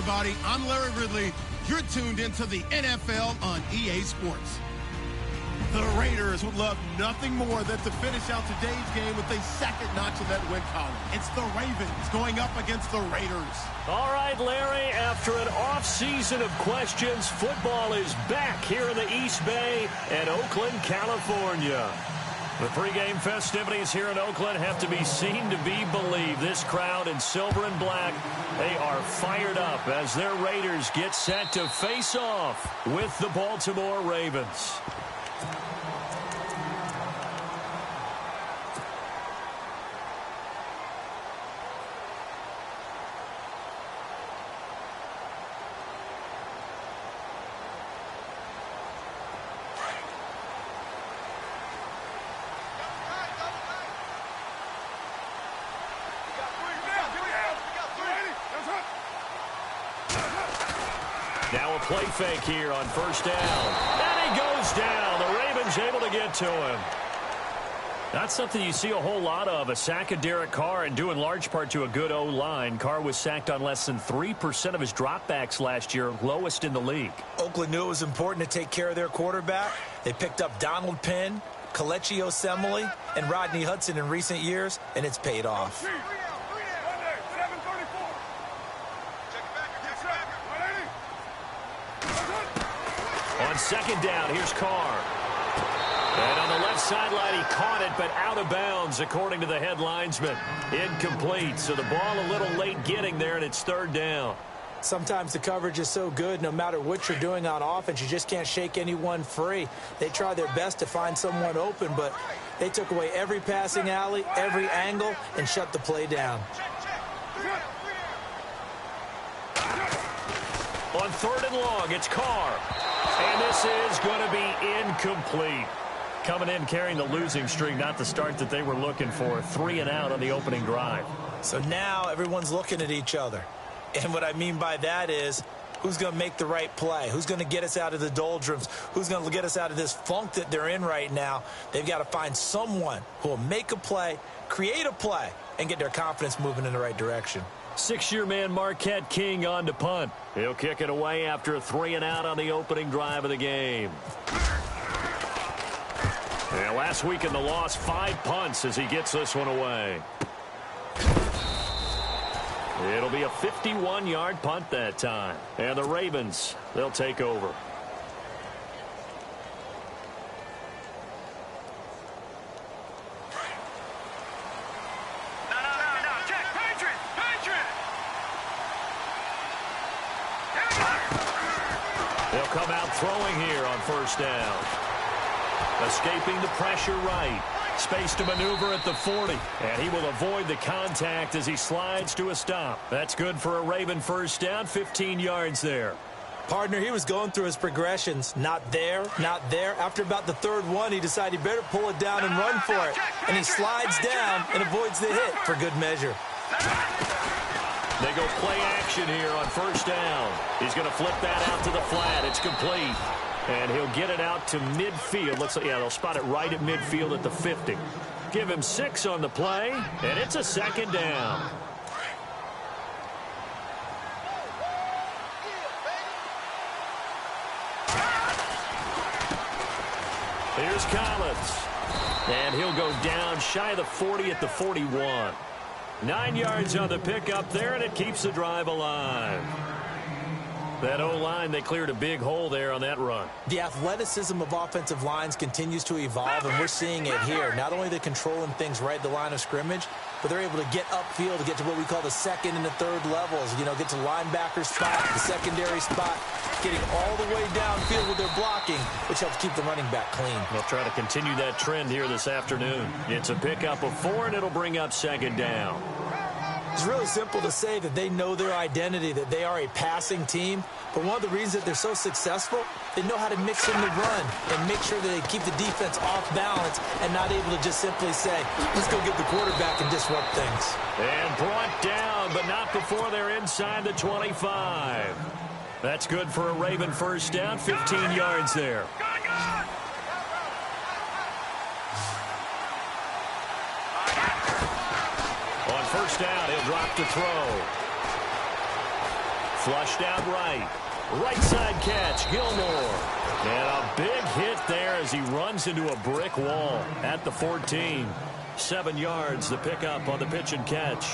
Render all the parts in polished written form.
Everybody, I'm Larry Ridley. You're tuned into the NFL on EA Sports. The Raiders would love nothing more than to finish out today's game with a second notch in that win column. It's the Ravens going up against the Raiders. All right, Larry, after an off-season of questions, football is back here in the East Bay and Oakland, California. The pregame festivities here in Oakland have to be seen to be believed. This crowd in silver and black, they are fired up as their Raiders get set to face off with the Baltimore Ravens. Now a play fake here on first down. And he goes down. The Ravens able to get to him. That's something you see a whole lot of, a sack of Derek Carr, and due in large part to a good O-line. Carr was sacked on less than 3% of his dropbacks last year, lowest in the league. Oakland knew it was important to take care of their quarterback. They picked up Donald Penn, Kelechi Osemele, and Rodney Hudson in recent years, and it's paid off. On second down, here's Carr. And on the left sideline, he caught it, but out of bounds, according to the head linesman. Incomplete, so the ball a little late getting there, and it's third down. Sometimes the coverage is so good, no matter what you're doing on offense, you just can't shake anyone free. They try their best to find someone open, but they took away every passing alley, every angle, and shut the play down. On third and long, it's Carr. And this is going to be incomplete. Coming in carrying the losing streak, not the start that they were looking for. 3 and out on the opening drive. So now everyone's looking at each other. And what I mean by that is, who's going to make the right play? Who's going to get us out of the doldrums? Who's going to get us out of this funk that they're in right now? They've got to find someone who will make a play, create a play, and get their confidence moving in the right direction. 6-year man Marquette King on to punt. He'll kick it away after a 3 and out on the opening drive of the game. And last week in the loss, 5 punts as he gets this one away. It'll be a 51-yard punt that time. And the Ravens, they'll take over. They'll come out throwing here on first down. Escaping the pressure right. Space to maneuver at the 40. And he will avoid the contact as he slides to a stop. That's good for a Raven first down, 15 yards there. Partner, he was going through his progressions. Not there, not there. After about the third one, he decided he better pull it down and run for it. And he slides down and avoids the hit for good measure. They go play action here on first down. He's going to flip that out to the flat. It's complete. And he'll get it out to midfield. Looks like, yeah, they'll spot it right at midfield at the 50. Give him 6 on the play, and it's a second down. Here's Collins. And he'll go down shy of the 40 at the 41. 9 yards on the pickup there, and it keeps the drive alive. That O-line, they cleared a big hole there on that run. The athleticism of offensive lines continues to evolve, and we're seeing it here. Not only are they controlling things right at the line of scrimmage, but they're able to get upfield to get to what we call the second and the third levels. You know, get to linebacker spot, the secondary spot, getting all the way downfield with their blocking, which helps keep the running back clean. They'll try to continue that trend here this afternoon. It's a pickup of 4, and it'll bring up second down. It's really simple to say that they know their identity, that they are a passing team. But one of the reasons that they're so successful, they know how to mix in the run and make sure that they keep the defense off balance and not able to just simply say, let's go get the quarterback and disrupt things. And brought down, but not before they're inside the 25. That's good for a Raven first down, 15 yards there. On first down, he'll drop to throw. Flushed out right. Right side catch, Gilmore. And a big hit there as he runs into a brick wall at the 14. 7 yards, the pickup on the pitch and catch.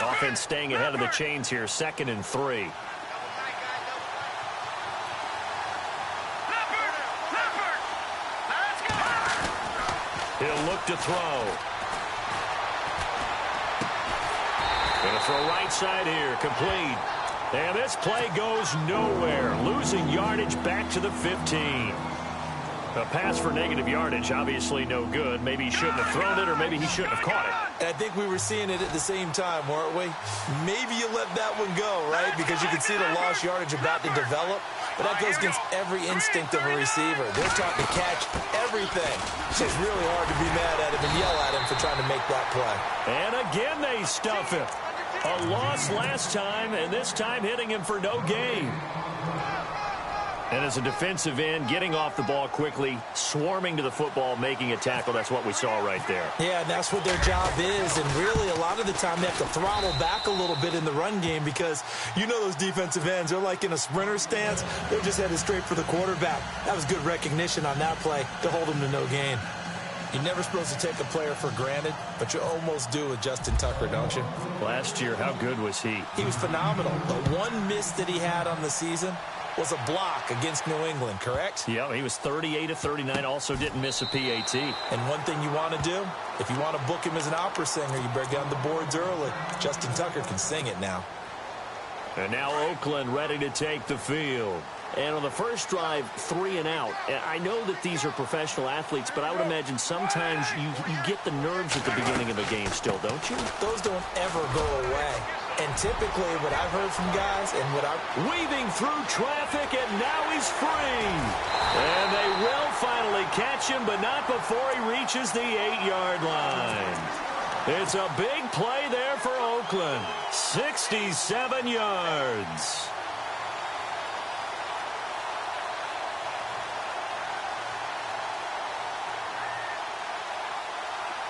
Offense staying ahead of the chains here, 2nd and 3. He'll look to throw. Going to throw right side here, complete. And this play goes nowhere. Losing yardage back to the 15. A pass for negative yardage, obviously no good. Maybe he shouldn't have thrown it, or maybe he shouldn't have caught it. And I think we were seeing it at the same time, weren't we? Maybe you let that one go, right? Because you can see the lost yardage about to develop. But that goes against every instinct of a receiver. They're trying to catch everything. It's just really hard to be mad at him and yell at him for trying to make that play. And again they stuff him. A loss last time, and this time hitting him for no gain. And as a defensive end, getting off the ball quickly, swarming to the football, making a tackle, that's what we saw right there. Yeah, that's what their job is. And really, a lot of the time, they have to throttle back a little bit in the run game because you know those defensive ends, they're like in a sprinter stance. They're just headed straight for the quarterback. That was good recognition on that play to hold him to no gain. You're never supposed to take a player for granted, but you almost do with Justin Tucker, don't you? Last year, how good was he? He was phenomenal. The one miss that he had on the season, was a block against New England, correct? Yeah, he was 38 of 39, also didn't miss a PAT. And one thing you want to do, if you want to book him as an opera singer, you better get on the boards early. Justin Tucker can sing it now. And now Oakland ready to take the field. And on the first drive, 3 and out. I know that these are professional athletes, but I would imagine sometimes you get the nerves at the beginning of a game still, don't you? Those don't ever go away. And typically what I've heard from guys and what I've... Weaving through traffic, and now he's free. And they will finally catch him, but not before he reaches the 8-yard line. It's a big play there for Oakland. 67 yards.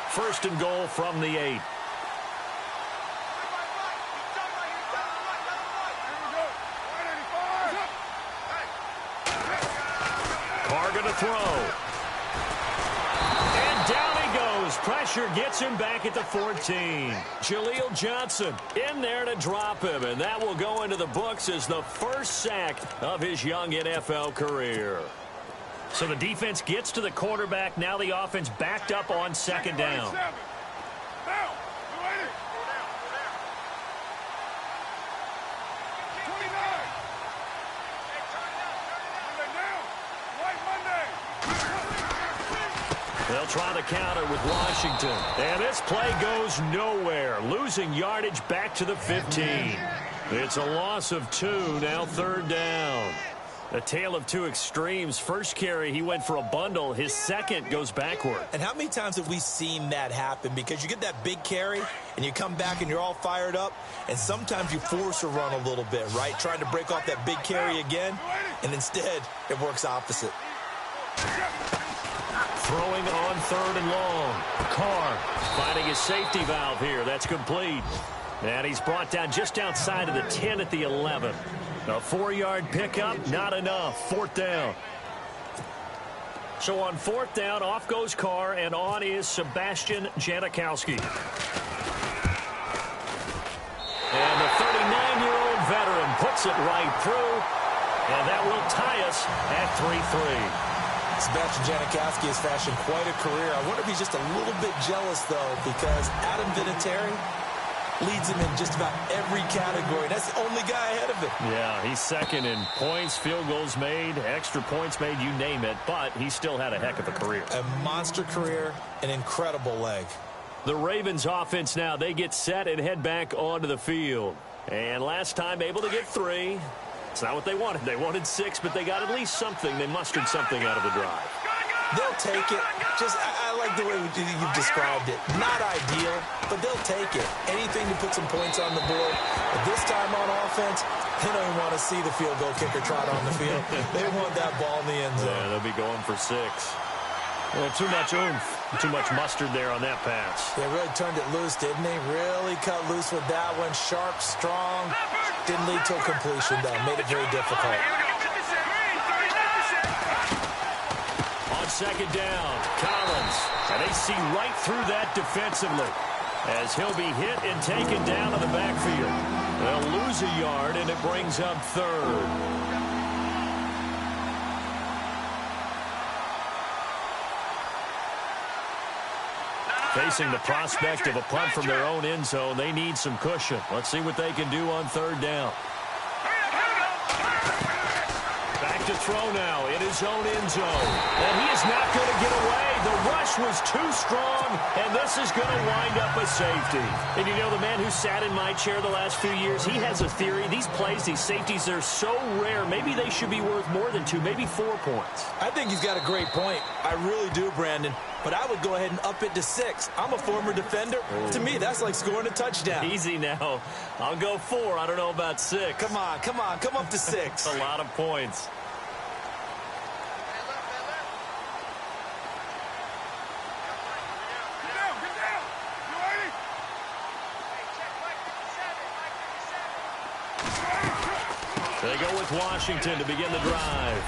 First and goal from the 8. Carr going to throw. And down he goes. Pressure gets him back at the 14. Jaleel Johnson in there to drop him, and that will go into the books as the first sack of his young NFL career. So the defense gets to the quarterback. Now the offense backed up on second down. They'll try the counter with Washington. And this play goes nowhere. Losing yardage back to the 15. It's a loss of 2, now third down. A tale of two extremes. First carry, he went for a bundle. His second goes backward. And how many times have we seen that happen? Because you get that big carry, and you come back and you're all fired up, and sometimes you force a run a little bit, right? Trying to break off that big carry again, and instead it works opposite. Throwing on third and long. Carr finding his safety valve here. That's complete. And he's brought down just outside of the 10 at the 11. A 4-yard pickup, not enough. Fourth down. So on fourth down, off goes Carr, and on is Sebastian Janikowski. And the 39-year-old veteran puts it right through, and that will tie us at 3-3. Sebastian Janikowski has fashioned quite a career. I wonder if he's just a little bit jealous, though, because Adam Vinatieri leads him in just about every category. That's the only guy ahead of him. Yeah, he's second in points, field goals made, extra points made, you name it. But he still had a heck of a career. A monster career, an incredible leg. The Ravens offense now, they get set and head back onto the field. And last time able to get 3. It's not what they wanted. They wanted 6, but they got at least something. They mustered something out of the drive. They'll take it. I like the way you've described it. Not ideal, but they'll take it. Anything to put some points on the board. But this time on offense, they don't even want to see the field goal kicker trot on the field. They want that ball in the end zone. Yeah, they'll be going for 6. Well, too much oomph, too much mustard there on that pass. They really turned it loose, didn't they? Really cut loose with that one. Sharp, strong. Didn't lead to a completion, though. Made it very difficult. On second down, Collins. And they see right through that defensively as he'll be hit and taken down to the backfield. They'll lose a yard, and it brings up third. Facing the prospect of a punt from their own end zone, they need some cushion. Let's see what they can do on third down. Back to throw now in his own end zone. And he is not going to get away. The rush was too strong, and this is going to wind up a safety. And you know, the man who sat in my chair the last few years, he has a theory. These plays, these safeties, they're so rare. Maybe they should be worth more than 2, maybe 4 points. I think he's got a great point. I really do, Brandon. But I would go ahead and up it to 6. I'm a former defender. To me, that's like scoring a touchdown. Easy now. I'll go 4. I don't know about 6. Come on. Come up to 6. A lot of points. They go with Washington to begin the drive.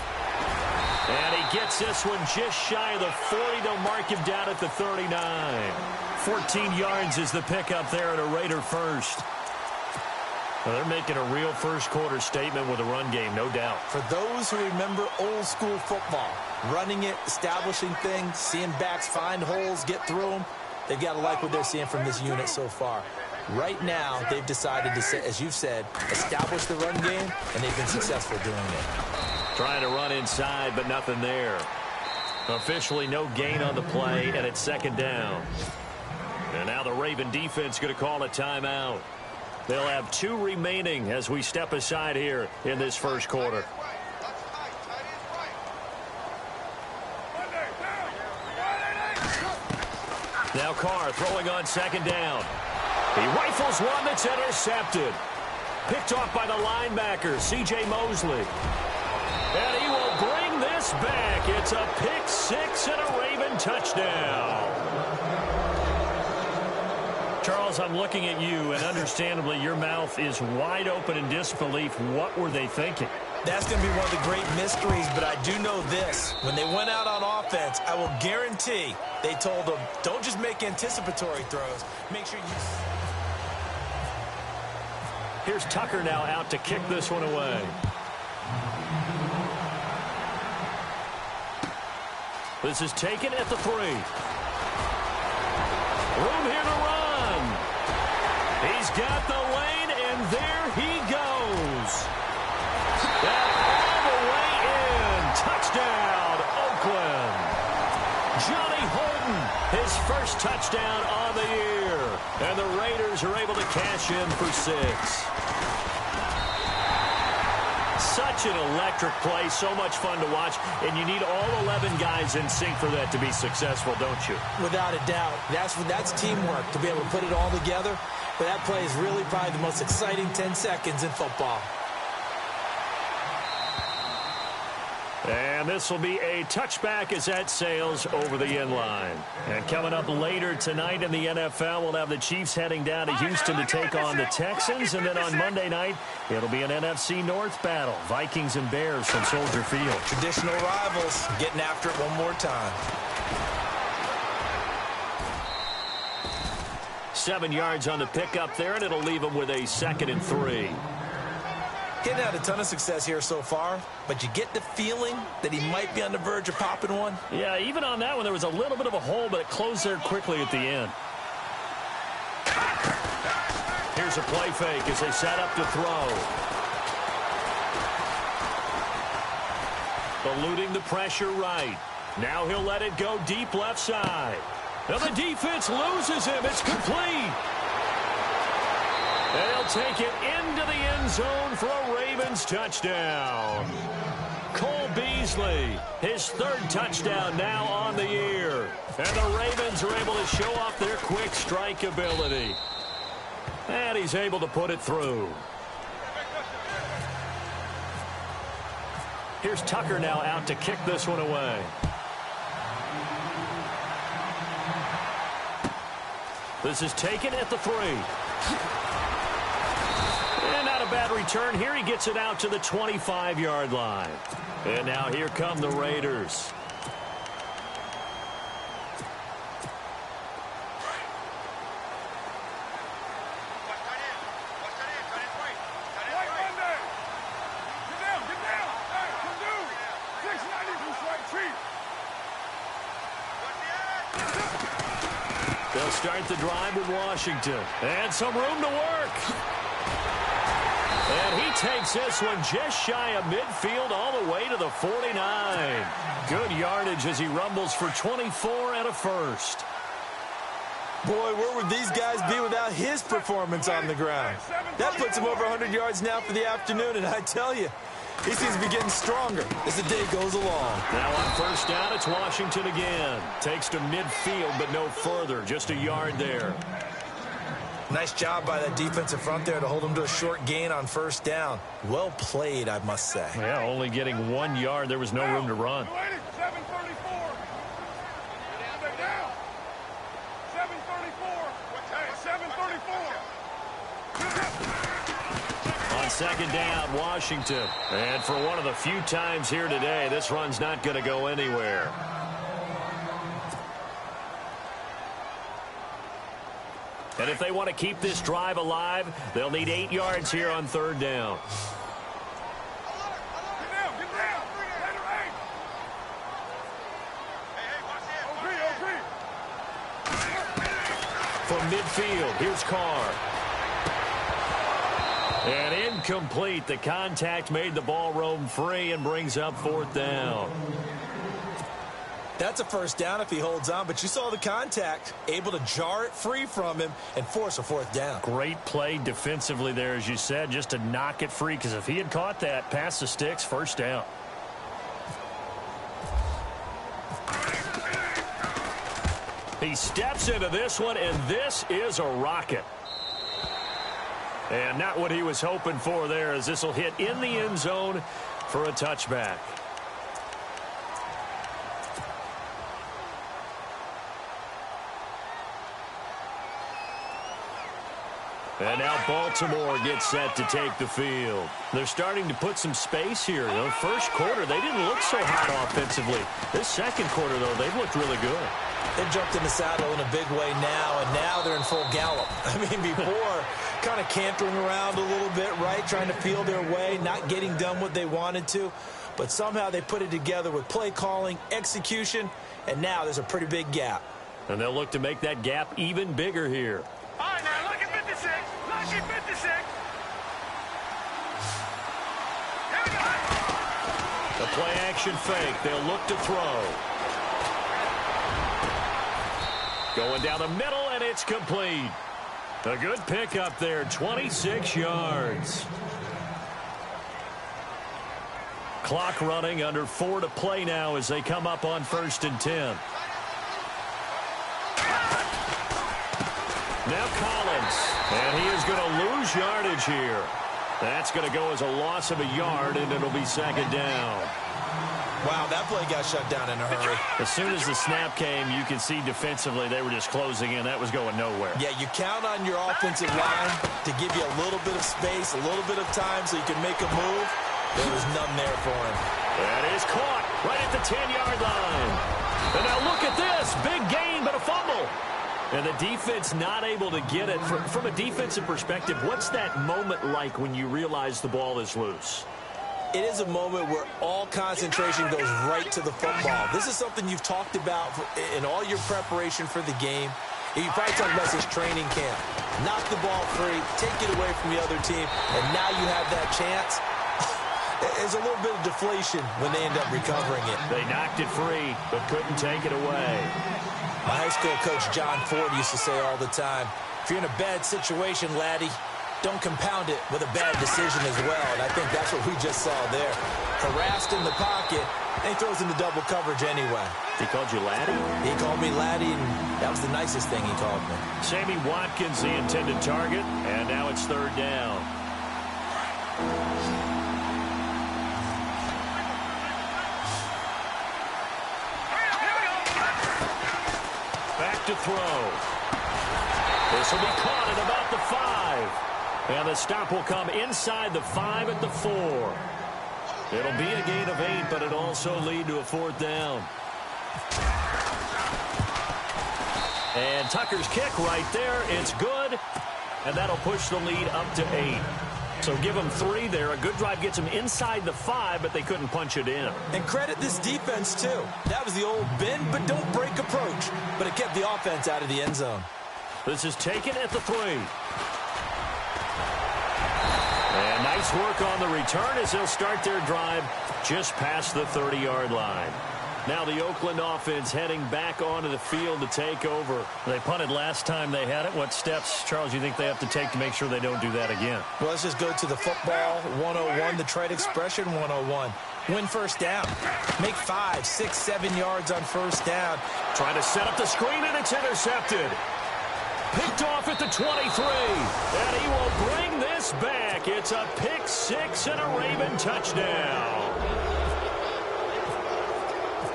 And he gets this one just shy of the 40. They'll mark him down at the 39. 14 yards is the pickup there at a Raider first. Well, they're making a real first-quarter statement with a run game, no doubt. For those who remember old-school football, running it, establishing things, seeing backs find holes, get through them, they've got to like what they're seeing from this unit so far. Right now, they've decided to, as you've said, establish the run game, and they've been successful doing it. Trying to run inside, but nothing there. Officially no gain on the play, and it's second down. And now the Raven defense going to call a timeout. They'll have 2 remaining as we step aside here in this first quarter. Now Carr throwing on second down. He rifles one that's intercepted. Picked off by the linebacker, C.J. Mosley. And he will bring this back. It's a pick 6 and a Raven touchdown. Charles, I'm looking at you, and understandably, your mouth is wide open in disbelief. What were they thinking? That's going to be one of the great mysteries, but I do know this. When they went out on offense, I will guarantee they told them, don't just make anticipatory throws. Make sure you... Here's Tucker now out to kick this one away. This is taken at the 3. Room here to run. He's got the lane, and there he goes. And all the way in. Touchdown, Oakland. Johnny Holden, his first touchdown on the year. And the Raiders are able to cash in for 6. Such an electric play, so much fun to watch, and you need all 11 guys in sync for that to be successful, don't you? Without a doubt. That's teamwork, to be able to put it all together. But that play is really probably the most exciting 10 seconds in football. And this will be a touchback as that sails over the end line. And coming up later tonight in the NFL, we'll have the Chiefs heading down to Houston to take on the Texans. And then on Monday night, it'll be an NFC North battle. Vikings and Bears from Soldier Field. Traditional rivals getting after it one more time. 7 yards on the pickup there, and it'll leave them with a 2nd and 3. Getting had a ton of success here so far, but you get the feeling that he might be on the verge of popping one. Yeah, even on that one, there was a little bit of a hole, but it closed there quickly at the end. Here's a play fake as they set up to throw. Eluding the pressure right. Now he'll let it go deep left side. Now the defense loses him. It's complete. And he'll take it into the end zone for a Ravens touchdown. Cole Beasley, his 3rd touchdown now on the year. And the Ravens are able to show off their quick strike ability. And he's able to put it through. Here's Tucker now out to kick this one away. This is taken at the 3. And not a bad return here. He gets it out to the 25-yard line. And now here come the Raiders. They'll start the drive with Washington. And some room to work. And he takes this one just shy of midfield all the way to the 49. Good yardage as he rumbles for 24 and a first. Boy, where would these guys be without his performance on the ground? That puts him over 100 yards now for the afternoon, and I tell you, he seems to be getting stronger as the day goes along. Now on first down, it's Washington again. Takes to midfield, but no further. Just a yard there. Nice job by that defensive front there to hold him to a short gain on first down. Well played, I must say. Yeah, only getting 1 yard. There was no room to run. 734. Down. 734. 734. On second down, Washington. And for one of the few times here today, this run's not going to go anywhere. And if they want to keep this drive alive, they'll need 8 yards here on 3rd down. From midfield, here's Carr. And incomplete. The contact made the ball roam free and brings up 4th down. That's a 1st down if he holds on, but you saw the contact, able to jar it free from him and force a 4th down. Great play defensively there, as you said, just to knock it free, because if he had caught that, past the sticks, 1st down. He steps into this one, and this is a rocket. And not what he was hoping for there, as this will hit in the end zone for a touchback. And now Baltimore gets set to take the field. They're starting to put some space here. The first quarter, they didn't look so hot offensively. This second quarter, though, they've looked really good. They jumped in the saddle in a big way now, and now they're in full gallop. I mean, before, kind of cantering around a little bit, right, trying to feel their way, not getting done what they wanted to. But somehow they put it together with play calling, execution, and now there's a pretty big gap. And they'll look to make that gap even bigger here. All right, now look at 56. Look at 56. Here we go. The play action fake. They'll look to throw. Going down the middle, and it's complete. A good pickup there, 26 yards. Clock running, under 4 to play now as they come up on 1st and 10. Now Collins, and he is going to lose yardage here. That's going to go as a loss of a yard, and it'll be 2nd down. Wow, that play got shut down in a hurry. As soon as the snap came, you can see defensively they were just closing in. That was going nowhere. Yeah, you count on your offensive line to give you a little bit of space, a little bit of time so you can make a move. There was none there for him. That is caught right at the 10-yard line. And now look at this. Big gain, but a fumble. And the defense not able to get it. From a defensive perspective, what's that moment like when you realize the ball is loose? It is a moment where all concentration goes right to the football. This is something you've talked about in all your preparation for the game. You probably talked about this training camp. Knock the ball free, take it away from the other team, and now you have that chance. There's a little bit of deflation when they end up recovering it. They knocked it free, but couldn't take it away. My high school coach, John Ford, used to say all the time, if you're in a bad situation, laddie, don't compound it with a bad decision as well. And I think that's what we just saw there. Harassed in the pocket, and he throws into double coverage anyway. He called you laddie? He called me laddie, and that was the nicest thing he called me. Sammy Watkins, the intended target, and now it's 3rd down. Back to throw. This will be caught at about the 5. And the stop will come inside the 5 at the 4. It'll be a gain of 8, but it'll also lead to a 4th down. And Tucker's kick right there. It's good. And that'll push the lead up to 8. So give them 3 there. A good drive gets them inside the 5, but they couldn't punch it in. And credit this defense, too. That was the old bend but don't break approach. But it kept the offense out of the end zone. This is taken at the 3. And nice work on the return as they'll start their drive just past the 30-yard line. Now the Oakland offense heading back onto the field to take over. They punted last time they had it. What steps, Charles, you think they have to take to make sure they don't do that again? Well, let's just go to the football 101, the trade expression 101. Win 1st down. Make 5, 6, 7 yards on 1st down. Trying to set up the screen, and it's intercepted. Picked off at the 23, and he will bring this back. It's a pick 6 and a Raven touchdown.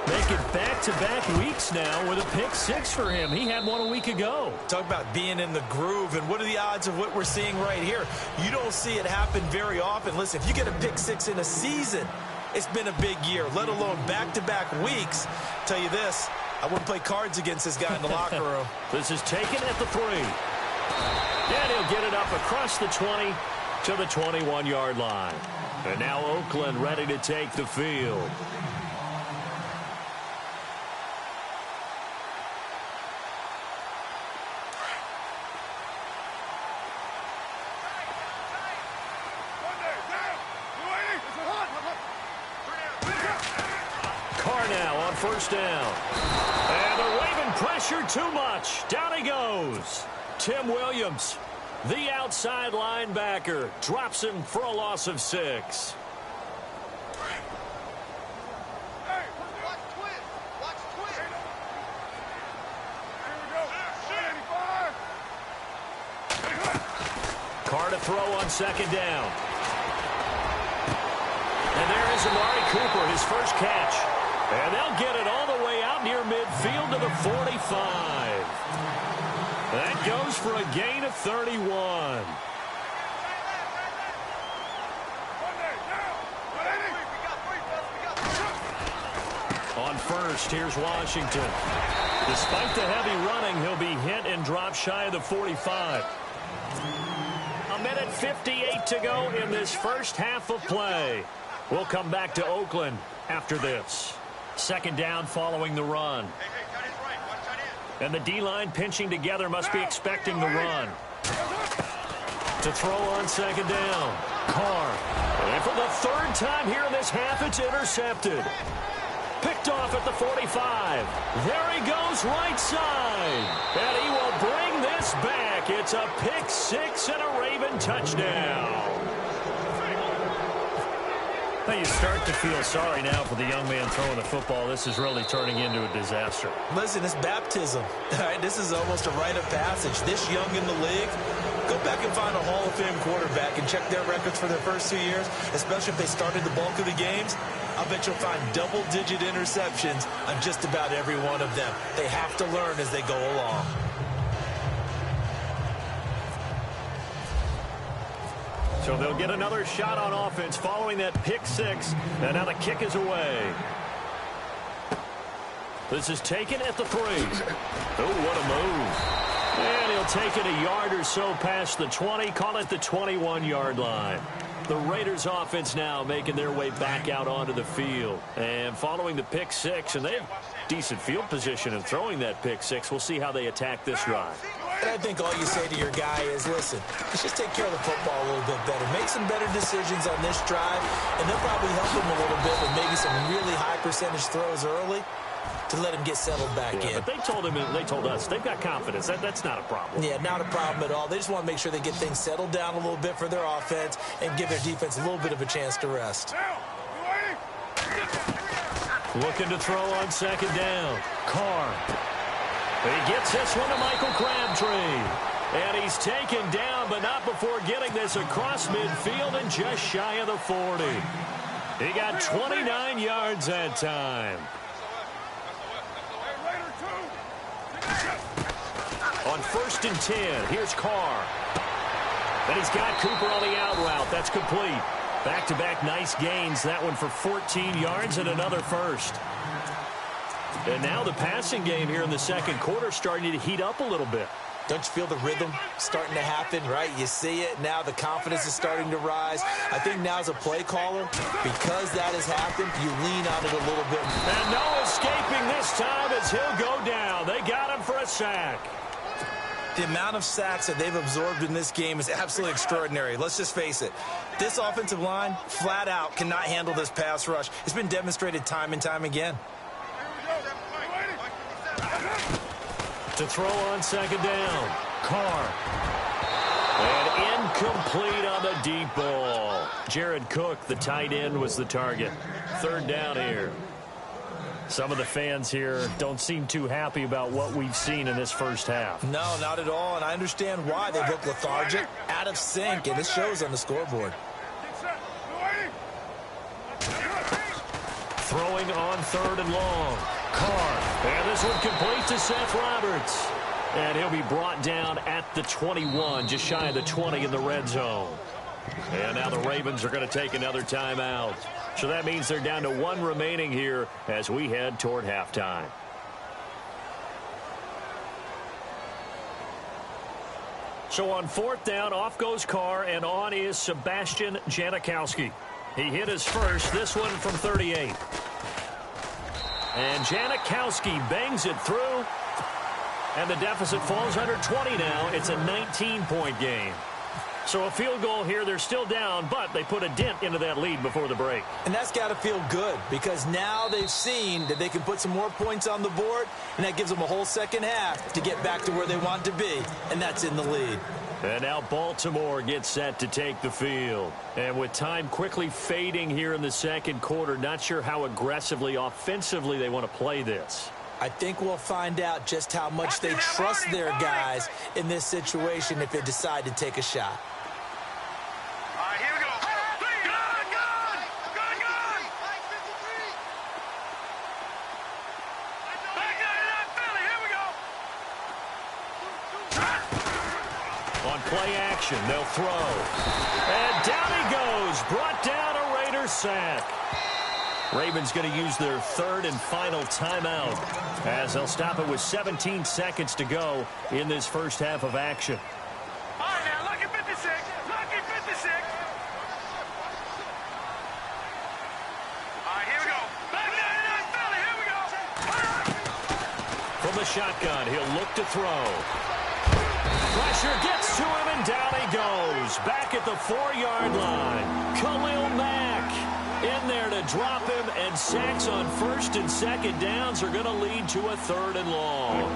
Making back-to-back weeks now with a pick 6 for him. He had one a week ago. Talk about being in the groove, and what are the odds of what we're seeing right here? You don't see it happen very often. Listen, if you get a pick 6 in a season, it's been a big year, let alone back-to-back weeks. Tell you this, I wouldn't play cards against this guy in the locker room. This is taken at the 3. And he'll get it up across the 20 to the 21-yard line. And now Oakland ready to take the field. First down. And the Raven pressure too much. Down he goes. Tim Williams, the outside linebacker, drops him for a loss of 6. Carr to throw on second down. And there is Amari Cooper, his first catch. And they'll get it all the way out near midfield to the 45. That goes for a gain of 31. On first, here's Washington. Despite the heavy running, he'll be hit and drop shy of the 45. A minute 58 to go in this first half of play. We'll come back to Oakland after this. Second down following the run. And the D-line pinching together must be expecting the run. To throw on second down. Carr. And for the third time here in this half, it's intercepted. Picked off at the 45. There he goes right side. And he will bring this back. It's a pick 6 and a Raven touchdown. You start to feel sorry now for the young man throwing the football. This is really turning into a disaster. Listen, it's baptism. All right, this is almost a rite of passage. This young in the league, go back and find a Hall of Fame quarterback and check their records for their first 2 years, especially if they started the bulk of the games. I bet you'll find double-digit interceptions on just about every one of them. They have to learn as they go along. So they'll get another shot on offense following that pick 6. And now the kick is away. This is taken at the 3. Oh, what a move. And he'll take it a yard or so past the 20. Call it the 21-yard line. The Raiders offense now making their way back out onto the field. And following the pick 6, and they have decent field position in throwing that pick 6. We'll see how they attack this drive. And I think all you say to your guy is, listen, let's just take care of the football a little bit better. Make some better decisions on this drive, and they'll probably help him a little bit with maybe some really high percentage throws early to let him get settled back in. But they told us, they've got confidence. That's not a problem. Yeah, not a problem at all. They just want to make sure they get things settled down a little bit for their offense and give their defense a little bit of a chance to rest. Looking to throw on second down. Carr. He gets this one to Michael Crabtree. And he's taken down, but not before getting this across midfield and just shy of the 40. He got 29 yards that time. On first and 10, here's Carr. And he's got Cooper on the out route. That's complete. Back-to-back nice gains. That one for 14 yards and another first. And now the passing game here in the second quarter starting to heat up a little bit. Don't you feel the rhythm starting to happen, right? You see it. Now the confidence is starting to rise. I think now as a play caller, because that has happened, you lean on it a little bit. And no escaping this time as he'll go down. They got him for a sack. The amount of sacks that they've absorbed in this game is absolutely extraordinary. Let's just face it. This offensive line, flat out, cannot handle this pass rush. It's been demonstrated time and time again. To throw on second down. Carr. And incomplete on the deep ball. Jared Cook, the tight end, was the target. Third down here. Some of the fans here don't seem too happy about what we've seen in this first half. No, not at all, and I understand why. They look lethargic, out of sync, and it shows on the scoreboard. Throwing on third and long. Carr. And this one complete to Seth Roberts. And he'll be brought down at the 21, just shy of the 20 in the red zone. And now the Ravens are going to take another timeout. So that means they're down to one remaining here as we head toward halftime. So on 4th down, off goes Carr, and on is Sebastian Janikowski. He hit his first, this one from 38. And Janikowski bangs it through, and the deficit falls under 20 now. It's a 19-point game. So a field goal here, they're still down, but they put a dent into that lead before the break. And that's got to feel good because now they've seen that they can put some more points on the board, and that gives them a whole second half to get back to where they want to be, and that's in the lead. And now Baltimore gets set to take the field. And with time quickly fading here in the second quarter, not sure how aggressively, offensively they want to play this. I think we'll find out just how much they trust their guys in this situation if they decide to take a shot. All right, here we go. Good. Back out of that Philly. Here we go. On play action, they'll throw. And down he goes. Brought down a Raiders sack. Ravens going to use their third and final timeout as they'll stop it with 17 seconds to go in this first half of action. All right, now, lucky 56. Lucky 56. All right, here we go. Back out of that Philly. Here we go. From the shotgun, he'll look to throw. Pressure gets to him, and down he goes. Back at the 4-yard line. Khalil Mack in there to drop him, and sacks on first and second downs are going to lead to a 3rd and long.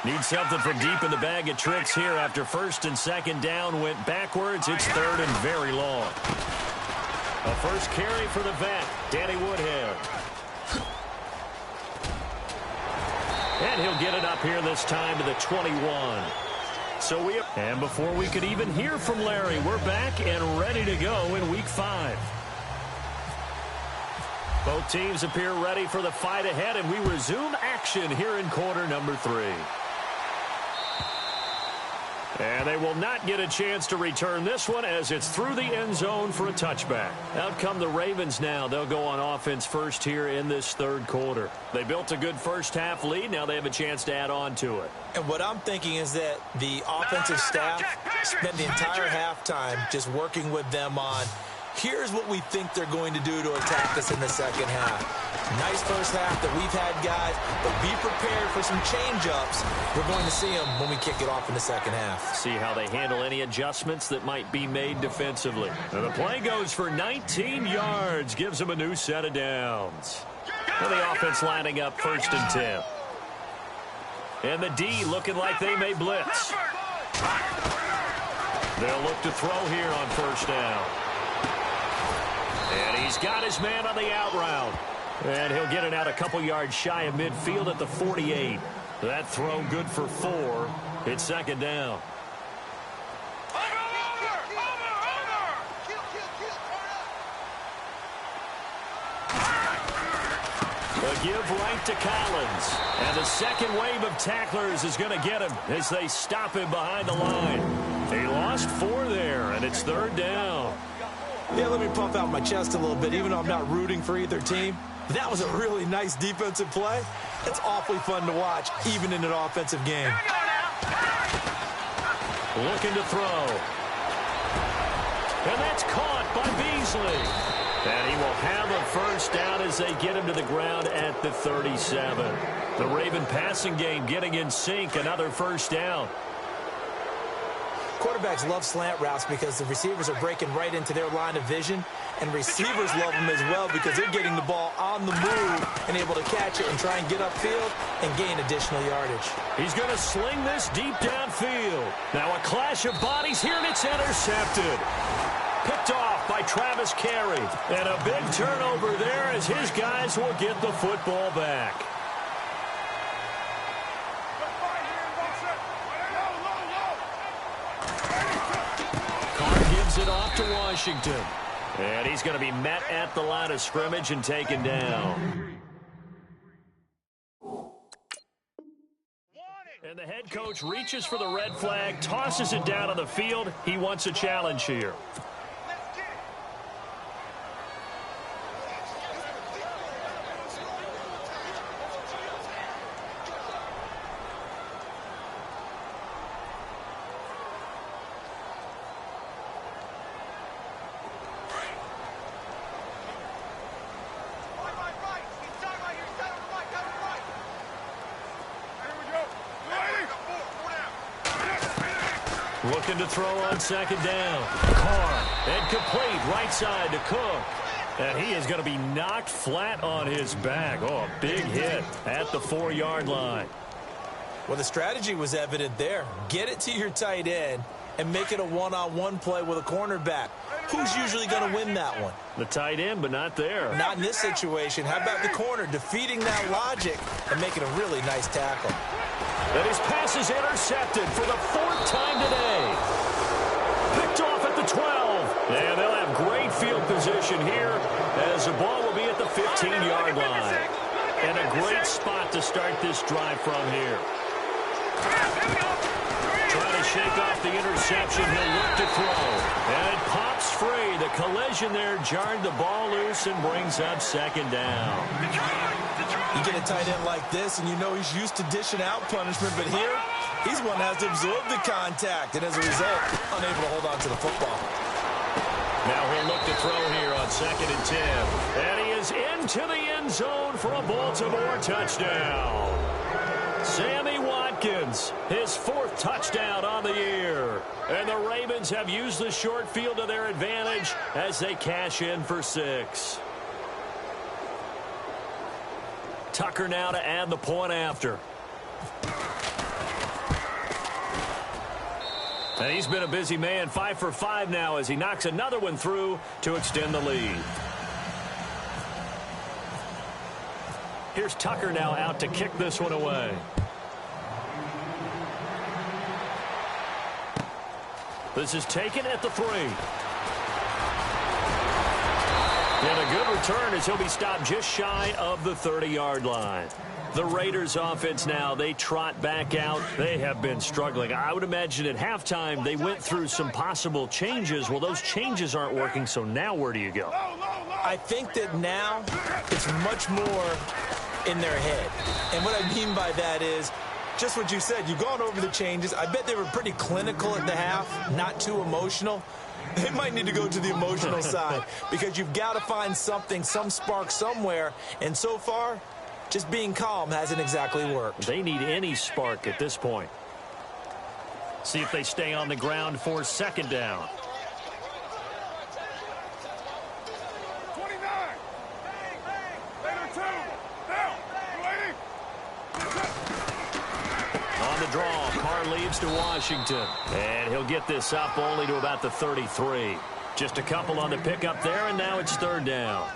Need something from deep in the bag of tricks here after first and second down went backwards. It's 3rd and very long. A first carry for the vet, Danny Woodhead. And he'll get it up here this time to the 21. And before we could even hear from Larry, we're back and ready to go in Week 5. Both teams appear ready for the fight ahead, and we resume action here in quarter number 3. And they will not get a chance to return this one as it's through the end zone for a touchback. Out come the Ravens now. They'll go on offense first here in this 3rd quarter. They built a good first half lead. Now they have a chance to add on to it. And what I'm thinking is that the offensive staff spent the entire halftime just working with them on, here's what we think they're going to do to attack us in the second half. Nice first half that we've had, guys, but be prepared for some change-ups. We're going to see them when we kick it off in the second half. See how they handle any adjustments that might be made defensively. And the play goes for 19 yards, gives them a new set of downs. And the offense lining up 1st and 10. And the D looking like they may blitz. They'll look to throw here on 1st down. And he's got his man on the out route. And he'll get it out a couple yards shy of midfield at the 48. That throw good for 4. It's 2nd down. A give right to Collins. And the second wave of tacklers is going to get him as they stop him behind the line. He lost 4 there, and it's 3rd down. Yeah, let me puff out my chest a little bit, even though I'm not rooting for either team. That was a really nice defensive play. It's awfully fun to watch, even in an offensive game. Looking to throw. And that's caught by Beasley. And he will have a first down as they get him to the ground at the 37. The Raven passing game getting in sync, another first down. Quarterbacks love slant routes because the receivers are breaking right into their line of vision, and receivers love them as well because they're getting the ball on the move and able to catch it and try and get upfield and gain additional yardage. He's going to sling this deep downfield. Now a clash of bodies here, and it's intercepted. Picked off by Travis Carey. And a big turnover there as his guys will get the football back. It off to Washington. And he's going to be met at the line of scrimmage and taken down. And the head coach reaches for the red flag, tosses it down on the field. He wants a challenge here. Looking to throw on second down. Carr, and complete right side to Cook. And he is going to be knocked flat on his back. Oh, a big hit at the 4-yard line. Well, the strategy was evident there. Get it to your tight end and make it a one-on-one play with a cornerback. Who's usually going to win that one? The tight end, but not there. Not in this situation. How about the corner defeating that logic and making a really nice tackle? And his pass is intercepted for the 4th time today. Picked off at the 12. And they'll have great field position here as the ball will be at the 15-yard line. And a great spot to start this drive from here. Trying to shake off the interception. He'll look to throw. And it pops free. The collision there jarred the ball loose and brings up second down. You get a tight end like this, and you know he's used to dishing out punishment, but here, he's one that has to absorb the contact, and as a result, unable to hold on to the football. Now he'll look to throw here on 2nd and 10. And he is into the end zone for a Baltimore touchdown. Sammy Watkins, his 4th touchdown on the year. And the Ravens have used the short field to their advantage as they cash in for 6. Tucker now to add the point after. And he's been a busy man, 5 for 5 now as he knocks another one through to extend the lead. Here's Tucker now out to kick this one away. This is taken at the 3. And a good return as he'll be stopped just shy of the 30-yard line. The Raiders offense now, they trot back out. They have been struggling. I would imagine at halftime they went through some possible changes. Well, those changes aren't working, so now where do you go? I think that now it's much more in their head. And what I mean by that is just what you said. You've gone over the changes. I bet they were pretty clinical at the half, not too emotional. They might need to go to the emotional side because you've got to find something, some spark somewhere. And so far, just being calm hasn't exactly worked. They need any spark at this point. See if they stay on the ground for 2nd down. 29. Later 2. Down. On the draw, Carr leads to Washington. And he'll get this up only to about the 33. Just a couple on the pickup there, and now it's 3rd down.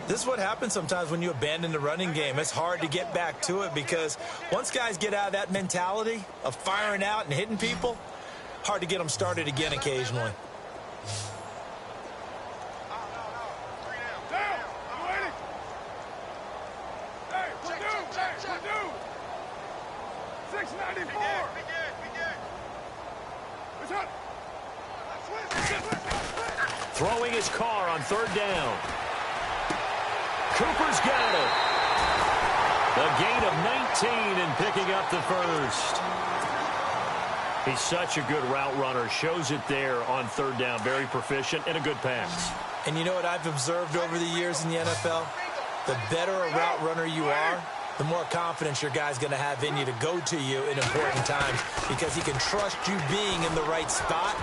This is what happens sometimes when you abandon the running game. It's hard to get back to it because once guys get out of that mentality of firing out and hitting people, hard to get them started again occasionally. Down. I'm waiting. Hey, we're due. Hey, we're due. 694. Throwing his Carr on 3rd down. Cooper's got it. A gain of 19 and picking up the 1st. He's such a good route runner. Shows it there on 3rd down. Very proficient and a good pass. And you know what I've observed over the years in the NFL? The better a route runner you are, the more confidence your guy's going to have in you to go to you in important times because he can trust you being in the right spot,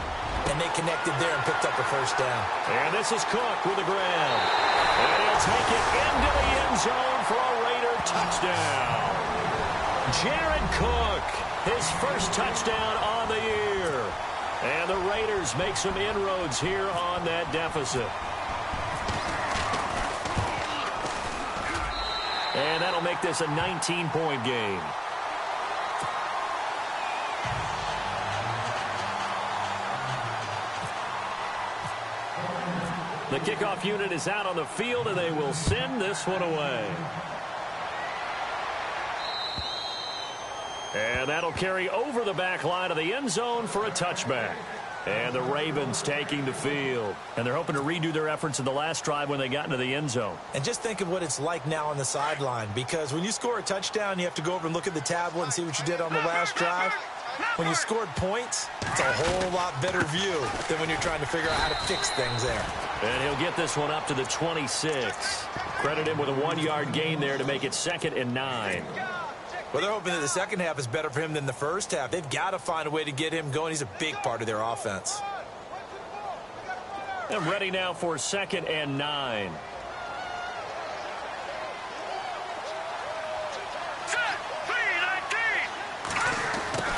and they connected there and picked up a 1st down. And this is Cook with the grab. And he'll take it into the end zone for a Raider touchdown. Jared Cook, his 1st touchdown on the year. And the Raiders make some inroads here on that deficit. And that'll make this a 19-point game. The kickoff unit is out on the field, and they will send this one away. And that'll carry over the back line of the end zone for a touchback. And the Ravens taking the field. And they're hoping to redo their efforts in the last drive when they got into the end zone. And just think of what it's like now on the sideline, because when you score a touchdown, you have to go over and look at the tablet and see what you did on the last drive. When you scored points, it's a whole lot better view than when you're trying to figure out how to fix things there. And he'll get this one up to the 26. Credit him with a 1-yard gain there to make it 2nd and 9. Well, they're hoping that the second half is better for him than the first half. They've got to find a way to get him going. He's a big part of their offense. And ready now for 2nd and 9.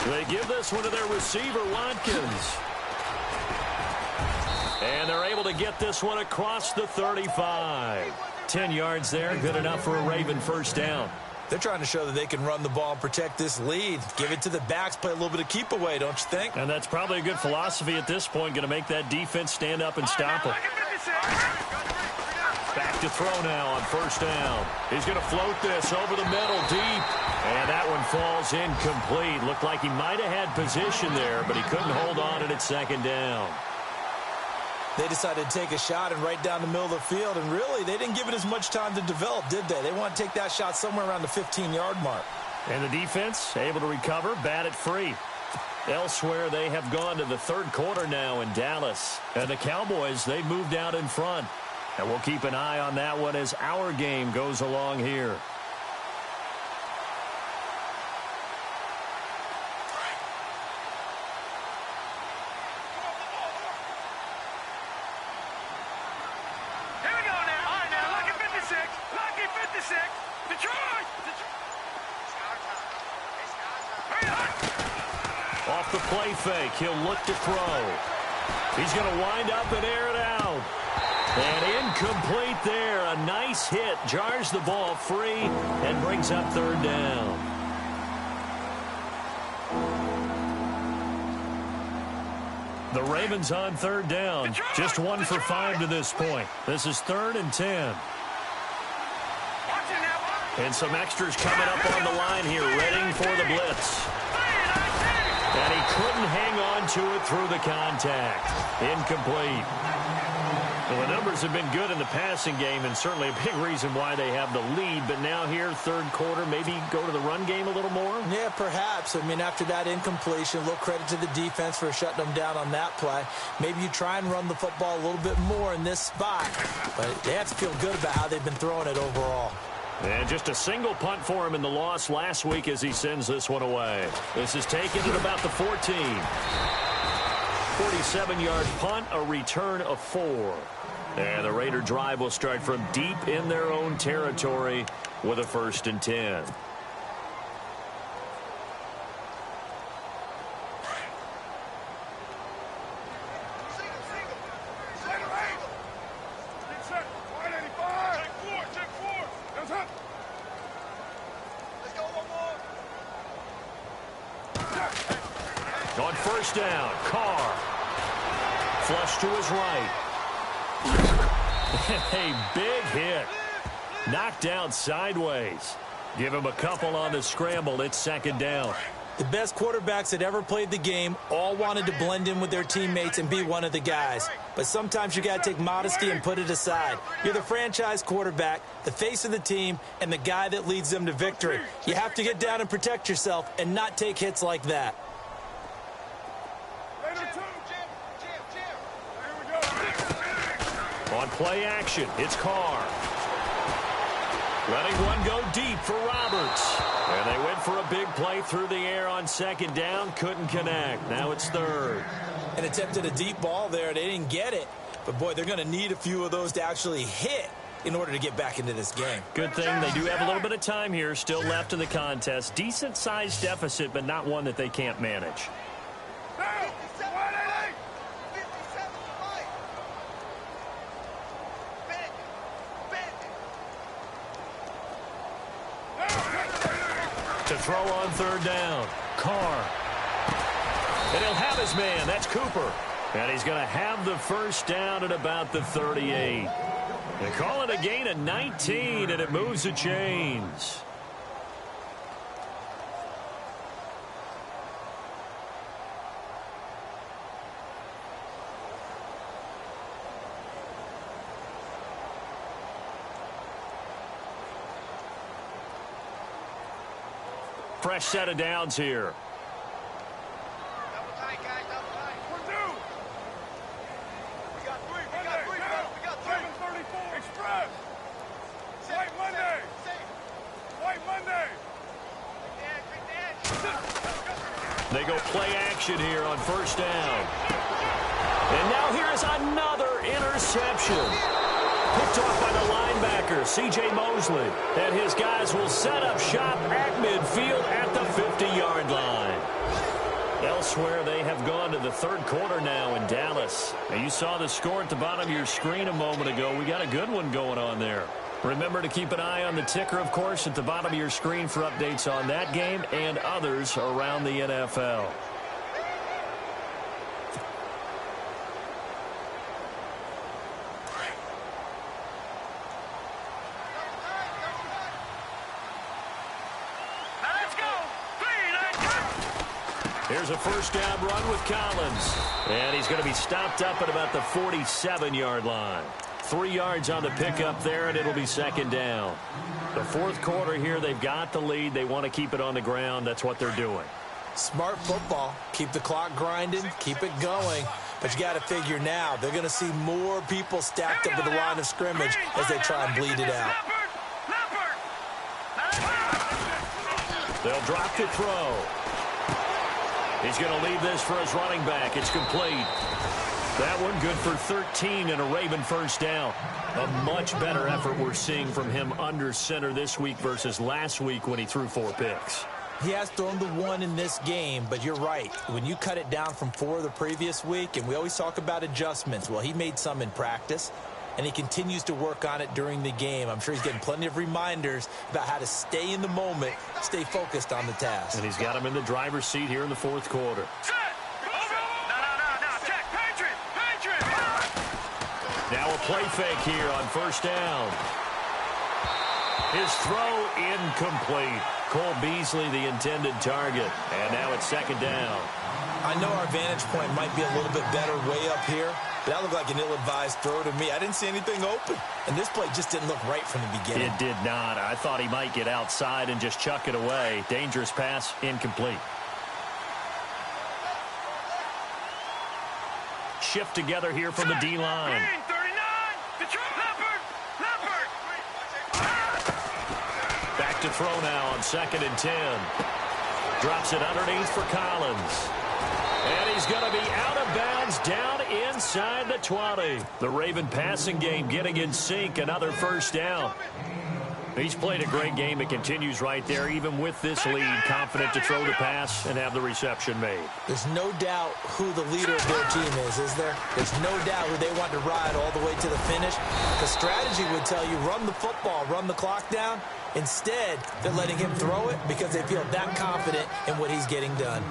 They give this one to their receiver, Watkins. And they're able to get this one across the 35. 10 yards there, good enough for a Raven first down. They're trying to show that they can run the ball and protect this lead. Give it to the backs, play a little bit of keep away, don't you think? And that's probably a good philosophy at this point, going to make that defense stand up and stop them. Back to throw now on first down. He's going to float this over the middle deep. And that one falls incomplete. Looked like he might have had position there, but he couldn't hold on and it's 2nd down. They decided to take a shot and right down the middle of the field, and really, they didn't give it as much time to develop, did they? They want to take that shot somewhere around the 15-yard mark. And the defense able to recover, bat it free. Elsewhere, they have gone to the 3rd quarter now in Dallas. And the Cowboys, they've moved out in front. And we'll keep an eye on that one as our game goes along here. Off the play fake, he'll look to throw. He's going to wind up and air it out. And incomplete there. A nice hit. Jars the ball free and brings up 3rd down. The Ravens on 3rd down. Just 1 for 5 to this point. This is 3rd and 10. And some extras coming up on the line here, ready for the blitz. And he couldn't hang on to it through the contact. Incomplete. Well, the numbers have been good in the passing game, and certainly a big reason why they have the lead. But now here, 3rd quarter, maybe go to the run game a little more? Yeah, perhaps. I mean, after that incompletion, a little credit to the defense for shutting them down on that play. Maybe you try and run the football a little bit more in this spot. But they have to feel good about how they've been throwing it overall. And just a single punt for him in the loss last week as he sends this one away. This is taken at about the 14. 47-yard punt, a return of 4. And the Raider drive will start from deep in their own territory with a 1st and 10. On 1st down, Carr. Flush to his right. A big hit. Knocked out sideways. Give him a couple on the scramble. It's 2nd down. The best quarterbacks that ever played the game all wanted to blend in with their teammates and be one of the guys. But sometimes you got to take modesty and put it aside. You're the franchise quarterback, the face of the team, and the guy that leads them to victory. You have to get down and protect yourself and not take hits like that. On play action, it's Carr. Letting one go deep for Roberts. And they went for a big play through the air on 2nd down. Couldn't connect. Now it's 3rd. And attempted a deep ball there. They didn't get it. But, boy, they're going to need a few of those to actually hit in order to get back into this game. Good thing they do have a little bit of time here still left in the contest. Decent-sized deficit, but not one that they can't manage. To throw on 3rd down, Carr. And he'll have his man. That's Cooper. And he's going to have the 1st down at about the 38. They call it a gain of 19, and it moves the chains. Fresh set of downs here. Double tight, guys, double tight. We're due. We got 3, we got 3. 734. Express. White Monday. White Monday. They go play action here on first down. And now here is another interception. Picked off by the linebacker, C.J. Mosley. And his guys will set up shop at midfield at the 50-yard line. Elsewhere, they have gone to the third quarter now in Dallas. Now, you saw the score at the bottom of your screen a moment ago. We got a good one going on there. Remember to keep an eye on the ticker, of course, at the bottom of your screen for updates on that game and others around the NFL. Here's a first down run with Collins. And he's going to be stopped up at about the 47-yard line. 3 yards on the pickup there, and it'll be second down. The fourth quarter here, they've got the lead. They want to keep it on the ground. That's what they're doing. Smart football. Keep the clock grinding. Keep it going. But you got to figure now, they're going to see more people stacked up at the line of scrimmage as they try and bleed it out. They'll drop the throw. He's going to leave this for his running back. It's complete. That one good for 13 and a Raven first down. A much better effort we're seeing from him under center this week versus last week when he threw 4 picks. He has thrown the 1 in this game, but you're right. When you cut it down from 4 the previous week, and we always talk about adjustments, well, he made some in practice, and he continues to work on it during the game. I'm sure he's getting plenty of reminders about how to stay in the moment, stay focused on the task. And he's got him in the driver's seat here in the fourth quarter. Now a play fake here on first down. His throw incomplete. Cole Beasley, the intended target. And now it's second down. I know our vantage point might be a little bit better way up here, but that looked like an ill-advised throw to me. I didn't see anything open. And this play just didn't look right from the beginning. It did not. I thought he might get outside and just chuck it away. Dangerous pass, incomplete. Shift together here from the D-line. Back to throw now on 2nd and 10. Drops it underneath for Collins. And he's going to be out of bounds down inside the 20. The Raven passing game getting in sync. Another first down. He's played a great game. It continues right there, even with this lead. Confident to throw the pass and have the reception made. There's no doubt who the leader of their team is there? There's no doubt who they want to ride all the way to the finish. The strategy would tell you run the football, run the clock down. Instead, they're letting him throw it because they feel that confident in what he's getting done.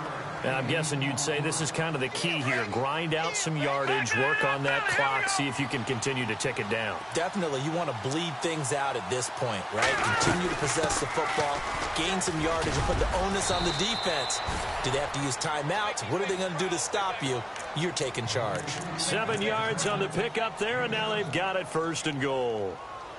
And I'm guessing you'd say this is kind of the key here. Grind out some yardage, work on that clock, see if you can continue to tick it down. Definitely, you want to bleed things out at this point, right? Continue to possess the football, gain some yardage, and put the onus on the defense. Do they have to use timeouts? What are they going to do to stop you? You're taking charge. 7 yards on the pickup there, and now they've got it 1st and goal.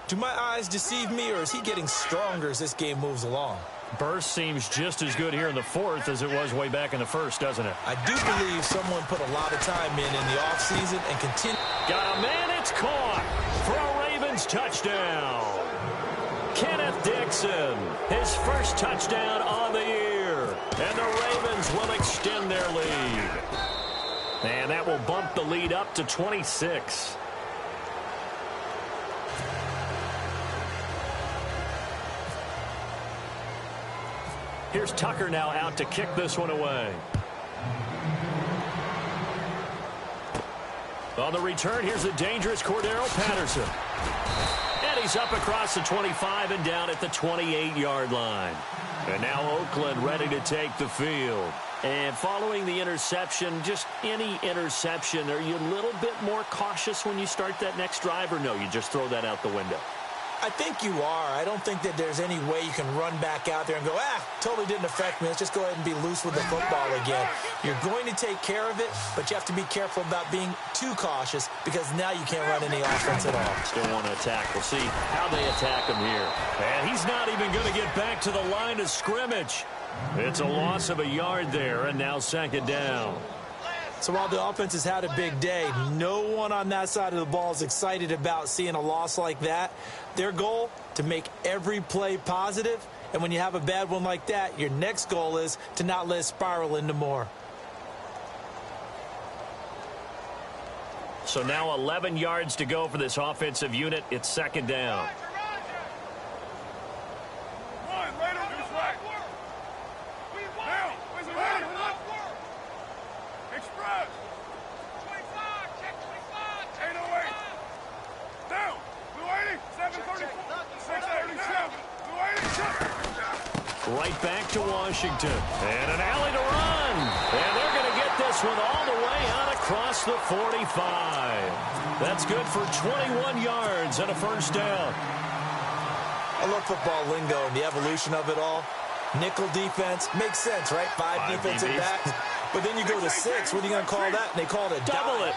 Do my eyes deceive me, or is he getting stronger as this game moves along? Burst seems just as good here in the 4th as it was way back in the 1st, doesn't it? I do believe someone put a lot of time in the offseason and continue. Got a man, it's caught for a Ravens touchdown. Kenneth Dixon, his first touchdown on the year. And the Ravens will extend their lead. And that will bump the lead up to 26. Here's Tucker now out to kick this one away. On the return, here's a dangerous Cordero Patterson. And he's up across the 25 and down at the 28-yard line. And now Oakland ready to take the field. And following the interception, just any interception, are you a little bit more cautious when you start that next drive, or no, you just throw that out the window? I think you are. I don't think that there's any way you can run back out there and go, totally didn't affect me. Let's just go ahead and be loose with the football again. You're going to take care of it, but you have to be careful about being too cautious because now you can't run any offense at all. Still want to attack. We'll see how they attack him here. And he's not even going to get back to the line of scrimmage. It's a loss of a yard there, and now 2nd down. So while the offense has had a big day, no one on that side of the ball is excited about seeing a loss like that. Their goal, to make every play positive And when you have a bad one like that, your next goal is to not let it spiral into more. So now 11 yards to go for this offensive unit. It's second down. Right back to Washington. And an alley to run. And they're going to get this one all the way out across the 45. That's good for 21 yards and a first down. I love football lingo and the evolution of it all. Nickel defense makes sense, right? Five defensive backs. But then you go to 6. What are you going to call that? And they call it a double dime.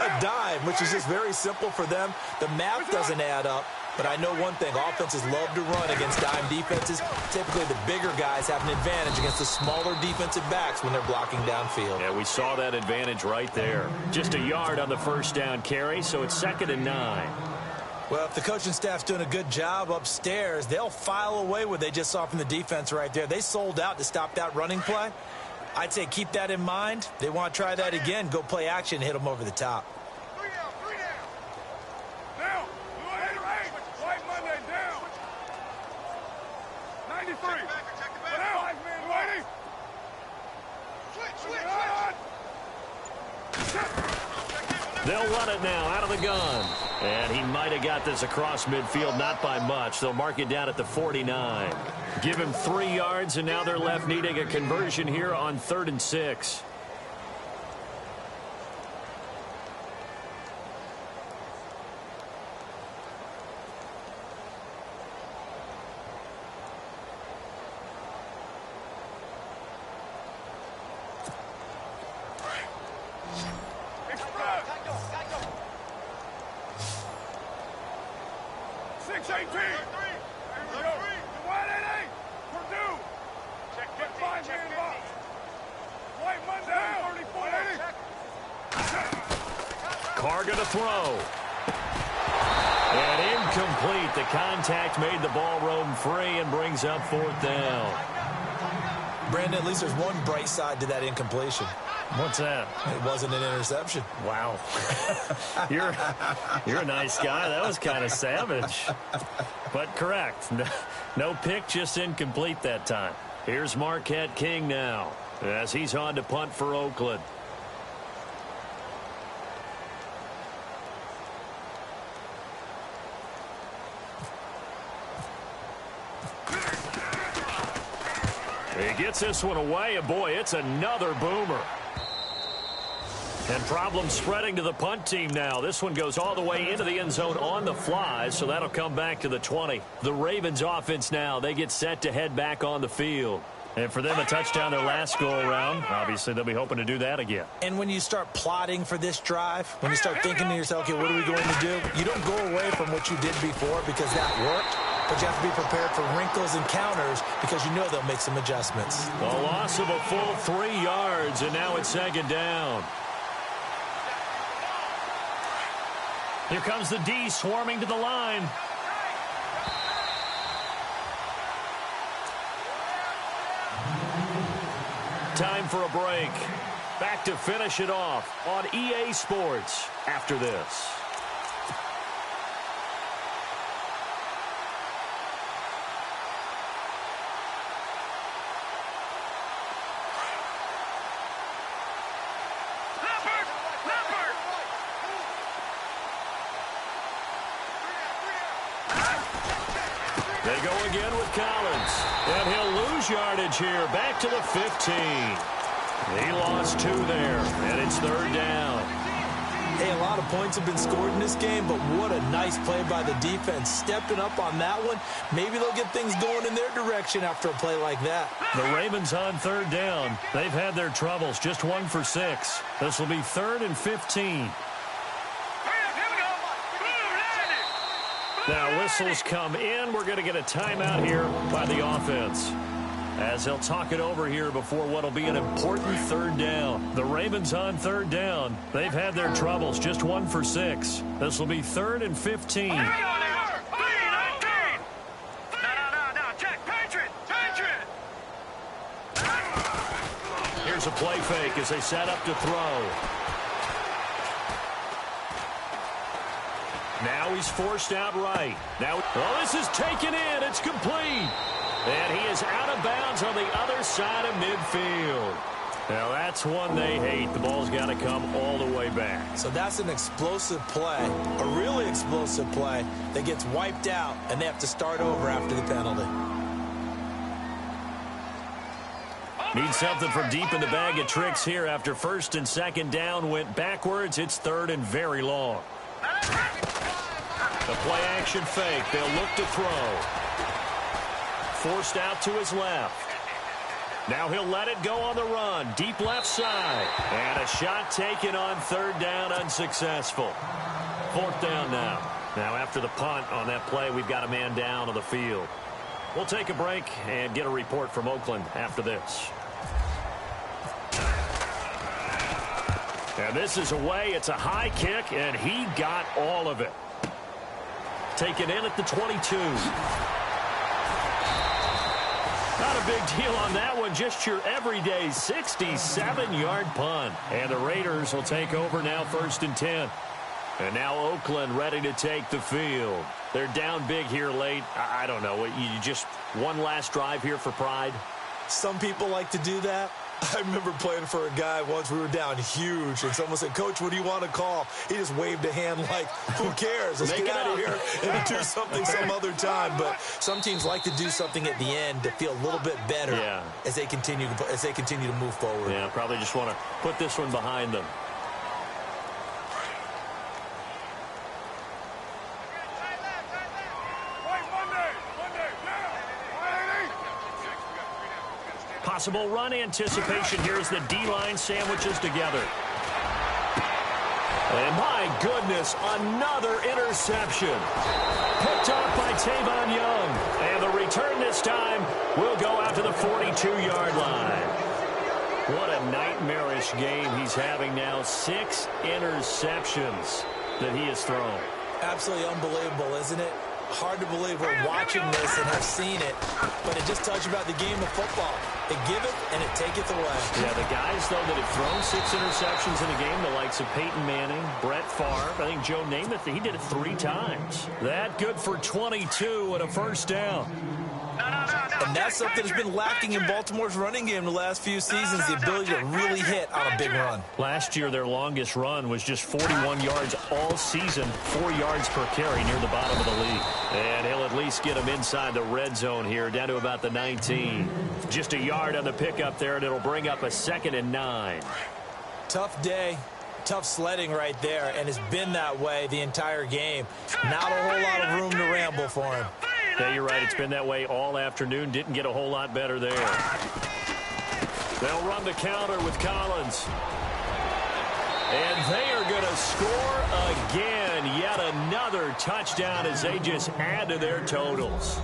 A dime, which is just very simple for them. The math doesn't add up. But I know one thing, offenses love to run against dime defenses. Typically, the bigger guys have an advantage against the smaller defensive backs when they're blocking downfield. Yeah, we saw that advantage right there. Just a yard on the first down carry, so it's 2nd and 9. Well, if the coaching staff's doing a good job upstairs, they'll file away what they just saw from the defense right there. They sold out to stop that running play. I'd say keep that in mind. They want to try that again, go play action, hit them over the top. 93. They'll run it now out of the gun. And he might have got this across midfield, not by much. They'll mark it down at the 49. Give him 3 yards, and now they're left needing a conversion here on 3rd and 6. Carter to throw. And incomplete. The contact made the ball roam free and brings up 4th down. Brandon, at least there's one bright side to that incompletion. What's that? It wasn't an interception. Wow. You're a nice guy. That was kind of savage. But correct. No pick, just incomplete that time. Here's Marquette King now as he's on to punt for Oakland. He gets this one away, and boy, it's another boomer. And problems spreading to the punt team now. This one goes all the way into the end zone on the fly, so that'll come back to the 20. The Ravens offense now, they get set to head back on the field. And for them, a touchdown their last go-around. Obviously, they'll be hoping to do that again. And when you start plotting for this drive, when you start thinking to yourself, okay, what are we going to do? You don't go away from what you did before because that worked. But you have to be prepared for wrinkles and counters because you know they'll make some adjustments. A loss of a full 3 yards, and now it's 2nd down. Here comes the D swarming to the line. Time for a break. Back to finish it off on EA Sports after this. They go again with Collins. And he'll lose yardage here. Back to the 15. He lost 2 there. And it's 3rd down. Hey, a lot of points have been scored in this game, but what a nice play by the defense. Stepping up on that one. Maybe they'll get things going in their direction after a play like that. The Ravens on 3rd down. They've had their troubles. Just 1 for 6. This will be 3rd and 15. Now, whistles come in. We're going to get a timeout here by the offense, as they'll talk it over here before what will be an important 3rd down. The Ravens on 3rd down. They've had their troubles. Just 1 for 6. This will be 3rd and 15. No, Jack, Patriot. a play fake as they set up to throw. Now he's forced out right. Now, oh, this is taken in. It's complete. And he is out of bounds on the other side of midfield. Now, that's one they hate. The ball's got to come all the way back. So that's an explosive play, a really explosive play that gets wiped out, and they have to start over after the penalty. Need something from deep in the bag of tricks here after first and second down went backwards. It's third and very long. The play action fake. They'll look to throw. Forced out to his left. Now he'll let it go on the run. Deep left side. And a shot taken on third down, unsuccessful. Fourth down now. Now after the punt on that play, we've got a man down on the field. We'll take a break and get a report from Oakland after this. And this is away. It's a high kick, and he got all of it. Taken in at the 22. Not a big deal on that one. Just your everyday 67-yard punt. And the Raiders will take over now, first and 10. And now Oakland ready to take the field. They're down big here late. I don't know. You just one last drive here for pride? Some people like to do that. I remember playing for a guy once. We were down huge, and someone said, "Coach, what do you want to call?" He just waved a hand like, who cares? Let's get out of here and do something some other time. But some teams like to do something at the end to feel a little bit better as they continue to move forward. Yeah, probably just want to put this one behind them. Possible run anticipation here as the D-line sandwiches together. And my goodness, another interception. Picked off by Tavon Young. And the return this time will go out to the 42-yard line. What a nightmarish game he's having now. 6 interceptions that he has thrown. Absolutely unbelievable, isn't it? Hard to believe we're watching this and have seen it, but it just tells you about the game of football. It giveth and it taketh away. Yeah, the guys, though, that have thrown 6 interceptions in a game, the likes of Peyton Manning, Brett Favre, I think Joe Namath, he did it 3 times. That good for 22 and a first down. And that's something that's been lacking in Baltimore's running game the last few seasons, the ability to really hit on a big run. Last year, their longest run was just 41 yards all season, 4 yards per carry near the bottom of the league. And he'll at least get him inside the red zone here, down to about the 19. Just a yard on the pickup there, and it'll bring up a 2nd and 9. Tough day. Tough sledding right there, and it's been that way the entire game. Not a whole lot of room to ramble for him. Yeah, you're right. It's been that way all afternoon. Didn't get a whole lot better there. They'll run the counter with Collins. And they are going to score again. Yet another touchdown as they just add to their totals.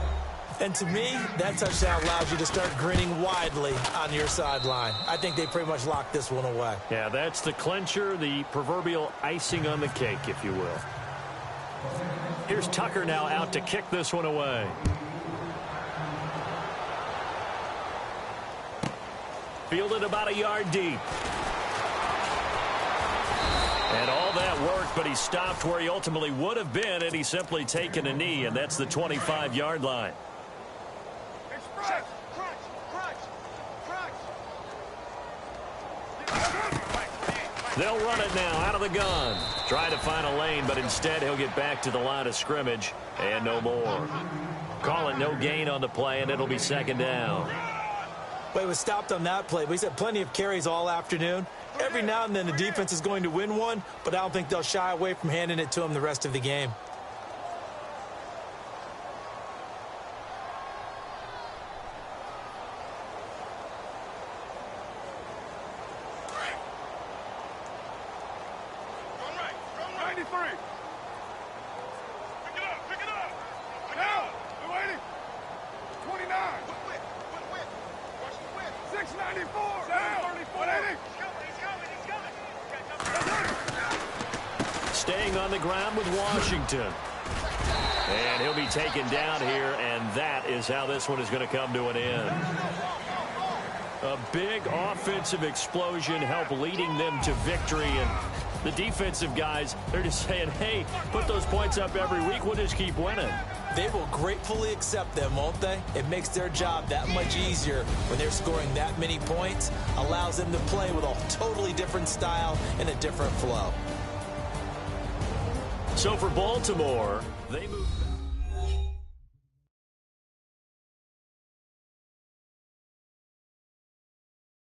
And to me, that touchdown allows you to start grinning widely on your sideline. I think they pretty much locked this one away. Yeah, that's the clincher, the proverbial icing on the cake, if you will. Here's Tucker now out to kick this one away. Fielded about a yard deep. And all that worked, but he stopped where he ultimately would have been had he simply taken a knee, and that's the 25-yard line. They'll run it now out of the gun. Try to find a lane, but instead he'll get back to the line of scrimmage and no more. Call it no gain on the play, and it'll be 2nd down. Well, he was stopped on that play, but he's had plenty of carries all afternoon. Every now and then the defense is going to win one, but I don't think they'll shy away from handing it to him the rest of the game. Staying on the ground with Washington. And he'll be taken down here, and that is how this one is going to come to an end. A big offensive explosion helped leading them to victory. And the defensive guys, they're just saying, hey, put those points up every week. We'll just keep winning. They will gratefully accept them, won't they? It makes their job that much easier when they're scoring that many points. Allows them to play with a totally different style and a different flow. So for Baltimore, they move back.